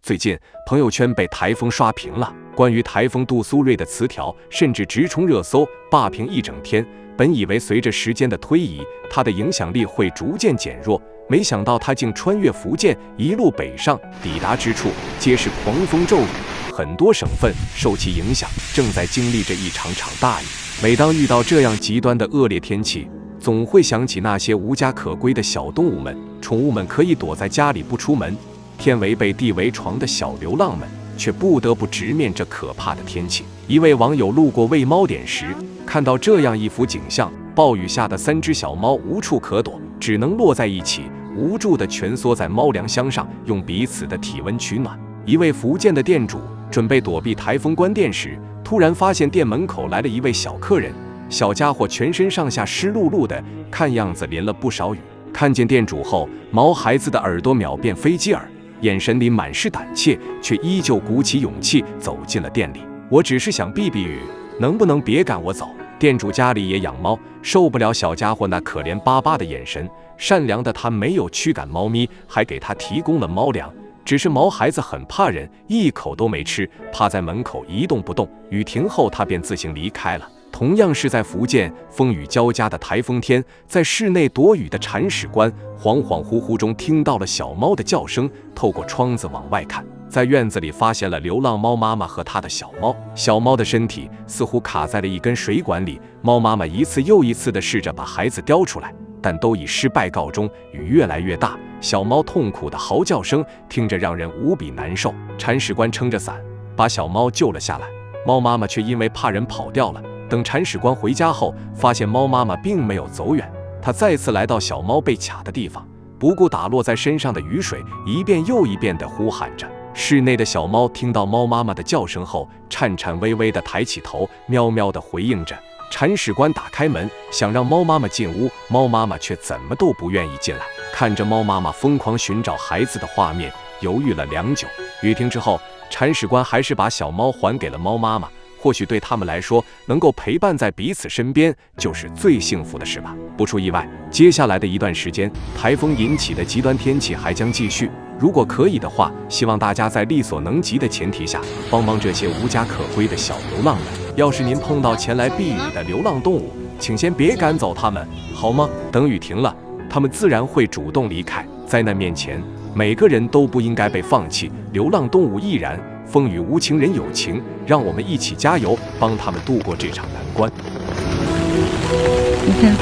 最近朋友圈被台风刷屏了，关于台风杜苏芮的词条甚至直冲热搜，霸屏一整天。本以为随着时间的推移，它的影响力会逐渐减弱，没想到它竟穿越福建，一路北上，抵达之处皆是狂风骤雨，很多省份受其影响，正在经历着一场场大雨。每当遇到这样极端的恶劣天气，总会想起那些无家可归的小动物们，宠物们可以躲在家里不出门，天为被地为床的小流浪们却不得不直面这可怕的天气。一位网友路过喂猫点时，看到这样一幅景象：暴雨下的3只小猫无处可躲，只能落在一起，无助地蜷缩在猫粮箱上，用彼此的体温取暖。一位福建的店主准备躲避台风关店时，突然发现店门口来了一位小客人，小家伙全身上下湿漉漉的，看样子淋了不少雨。看见店主后，毛孩子的耳朵秒变飞机耳，眼神里满是胆怯，却依旧鼓起勇气走进了店里。我只是想避避雨，能不能别赶我走？店主家里也养猫，受不了小家伙那可怜巴巴的眼神，善良的他没有驱赶猫咪，还给他提供了猫粮。只是毛孩子很怕人，一口都没吃，趴在门口一动不动。雨停后，他便自行离开了。同样是在福建风雨交加的台风天，在室内躲雨的铲屎官恍恍惚惚中听到了小猫的叫声，透过窗子往外看，在院子里发现了流浪猫妈妈和她的小猫。小猫的身体似乎卡在了一根水管里，猫妈妈一次又一次地试着把孩子叼出来，但都以失败告终。雨越来越大，小猫痛苦的嚎叫声听着让人无比难受。铲屎官撑着伞把小猫救了下来，猫妈妈却因为怕人跑掉了。等铲屎官回家后，发现猫妈妈并没有走远，他再次来到小猫被卡的地方，不顾打落在身上的雨水，一遍又一遍地呼喊着。室内的小猫听到猫妈妈的叫声后，颤颤巍巍地抬起头，喵喵地回应着。铲屎官打开门，想让猫妈妈进屋，猫妈妈却怎么都不愿意进来。看着猫妈妈疯狂寻找孩子的画面，犹豫了良久。雨停之后，铲屎官还是把小猫还给了猫妈妈。或许对他们来说，能够陪伴在彼此身边就是最幸福的事吧。不出意外，接下来的一段时间，台风引起的极端天气还将继续。如果可以的话，希望大家在力所能及的前提下，帮帮这些无家可归的小流浪们。要是您碰到前来避雨的流浪动物，请先别赶走它们，好吗？等雨停了，它们自然会主动离开。在那面前，每个人都不应该被放弃，流浪动物亦然。风雨无情人有情，让我们一起加油，帮他们度过这场难关。你看。